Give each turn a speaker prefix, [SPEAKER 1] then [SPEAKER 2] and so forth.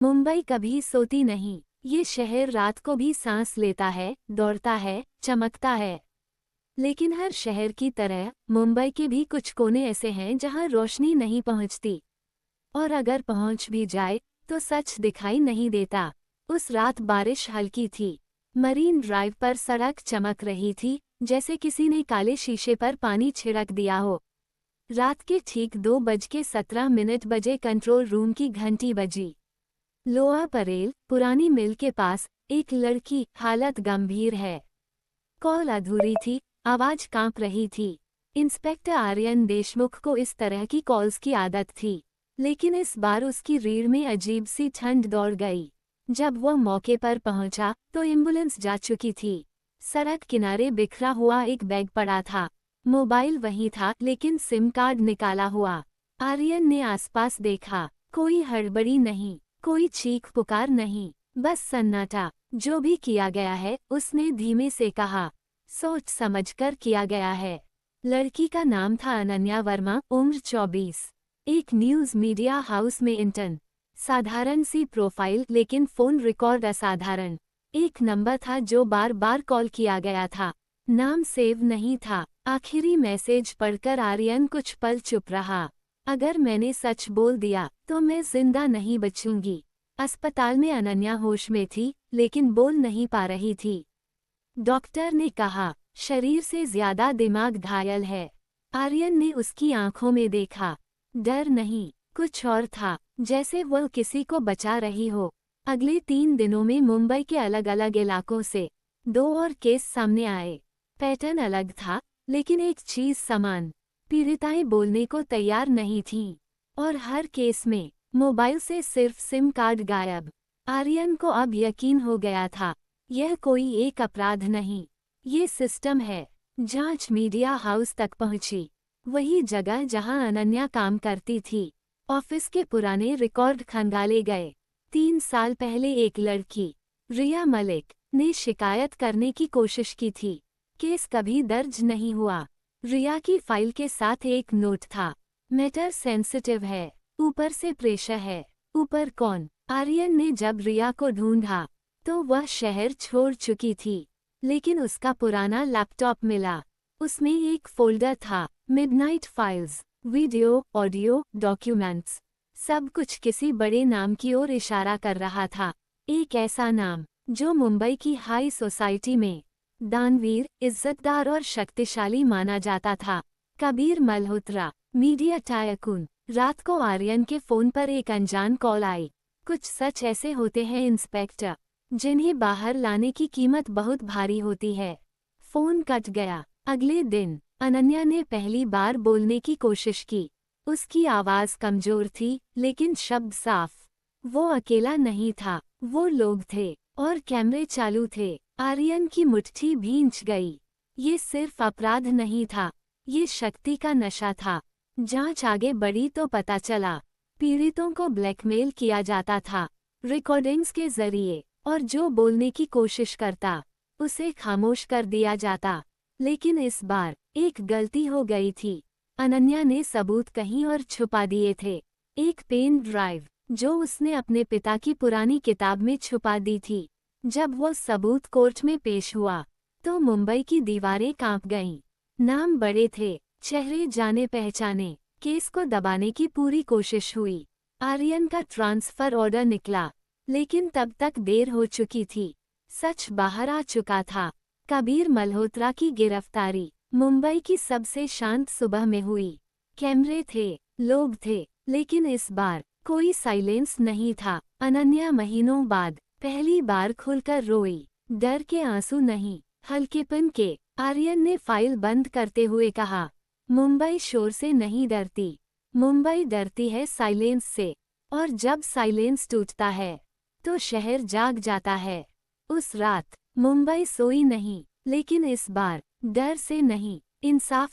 [SPEAKER 1] मुंबई कभी सोती नहीं। ये शहर रात को भी सांस लेता है, दौड़ता है, चमकता है। लेकिन हर शहर की तरह मुंबई के भी कुछ कोने ऐसे हैं जहां रोशनी नहीं पहुंचती। और अगर पहुंच भी जाए तो सच दिखाई नहीं देता। उस रात बारिश हल्की थी। मरीन ड्राइव पर सड़क चमक रही थी, जैसे किसी ने काले शीशे पर पानी छिड़क दिया हो। रात के ठीक 2:17 बजे कंट्रोल रूम की घंटी बजी। लोअर परेल, पुरानी मिल के पास, एक लड़की, हालत गंभीर है। कॉल अधूरी थी, आवाज कांप रही थी। इंस्पेक्टर आर्यन देशमुख को इस तरह की कॉल्स की आदत थी, लेकिन इस बार उसकी रीढ़ में अजीब सी ठंड दौड़ गई। जब वह मौके पर पहुंचा तो एम्बुलेंस जा चुकी थी। सड़क किनारे बिखरा हुआ एक बैग पड़ा था। मोबाइल वहीं था, लेकिन सिम कार्ड निकाला हुआ। आर्यन ने आसपास देखा, कोई हड़बड़ी नहीं, कोई चीख पुकार नहीं, बस सन्नाटा। जो भी किया गया है, उसने धीमे से कहा, सोच समझकर किया गया है। लड़की का नाम था अनन्या वर्मा, उम्र 24। एक न्यूज़ मीडिया हाउस में इंटर्न। साधारण सी प्रोफाइल, लेकिन फोन रिकॉर्ड असाधारण। एक नंबर था जो बार बार कॉल किया गया था। नाम सेव नहीं था। आखिरी मैसेज पढ़कर आर्यन कुछ पल चुप रहा। अगर मैंने सच बोल दिया तो मैं जिंदा नहीं बचूंगी। अस्पताल में अनन्या होश में थी, लेकिन बोल नहीं पा रही थी। डॉक्टर ने कहा, शरीर से ज्यादा दिमाग घायल है। आर्यन ने उसकी आंखों में देखा। डर नहीं, कुछ और था, जैसे वह किसी को बचा रही हो। अगले 3 दिनों में मुंबई के अलग अलग इलाकों से 2 और केस सामने आए। पैटर्न अलग था, लेकिन एक चीज समान। पीड़िताएं बोलने को तैयार नहीं थीं, और हर केस में मोबाइल से सिर्फ सिम कार्ड गायब। आर्यन को अब यकीन हो गया था, यह कोई एक अपराध नहीं, ये सिस्टम है। जांच मीडिया हाउस तक पहुंची, वही जगह जहां अनन्या काम करती थी। ऑफिस के पुराने रिकॉर्ड खंगाले गए। 3 साल पहले एक लड़की, रिया मलिक, ने शिकायत करने की कोशिश की थी। केस कभी दर्ज नहीं हुआ। रिया की फाइल के साथ एक नोट था, मैटर सेंसिटिव है, ऊपर से प्रेशर है। ऊपर कौन? आर्यन ने जब रिया को ढूंढा तो वह शहर छोड़ चुकी थी, लेकिन उसका पुराना लैपटॉप मिला। उसमें एक फोल्डर था, midnight files, video, audio, documents. सब कुछ किसी बड़े नाम की ओर इशारा कर रहा था। एक ऐसा नाम जो मुंबई की हाई सोसाइटी में दानवीर, इज्जतदार और शक्तिशाली माना जाता था। Kabir Malhotra, media tycoon. रात को आर्यन के फोन पर एक अनजान कॉल आई। कुछ सच ऐसे होते हैं इंस्पेक्टर, जिन्हें बाहर लाने की कीमत बहुत भारी होती है। फोन कट गया। अगले दिन अनन्या ने पहली बार बोलने की कोशिश की। उसकी आवाज कमजोर थी, लेकिन शब्द साफ। वो अकेला नहीं था, वो लोग थे, और कैमरे चालू थे। आर्यन की मुट्ठी भींच गई। ये सिर्फ अपराध नहीं था, ये शक्ति का नशा था। जांच आगे बढ़ी तो पता चला, पीड़ितों को ब्लैकमेल किया जाता था, रिकॉर्डिंग्स के जरिए, और जो बोलने की कोशिश करता, उसे खामोश कर दिया जाता। लेकिन इस बार एक गलती हो गई थी। अनन्या ने सबूत कहीं और छुपा दिए थे। एक पेन ड्राइव, जो उसने अपने पिता की पुरानी किताब में छुपा दी थी। जब वो सबूत कोर्ट में पेश हुआ, तो मुंबई की दीवारें कांप गईं। नाम बड़े थे, चेहरे जाने पहचाने। केस को दबाने की पूरी कोशिश हुई। आर्यन का ट्रांसफर ऑर्डर निकला, लेकिन तब तक देर हो चुकी थी। सच बाहर आ चुका था। कबीर मल्होत्रा की गिरफ्तारी मुंबई की सबसे शांत सुबह में हुई। कैमरे थे, लोग थे, लेकिन इस बार कोई साइलेंस नहीं था। अनन्या महीनों बाद पहली बार खुलकर रोई। डर के आंसू नहीं, हल्केपन के। आर्यन ने फाइल बंद करते हुए कहा, मुंबई शोर से नहीं डरती, मुंबई डरती है साइलेंस से। और जब साइलेंस टूटता है, तो शहर जाग जाता है। उस रात मुंबई सोई नहीं, लेकिन इस बार डर से नहीं, इंसाफ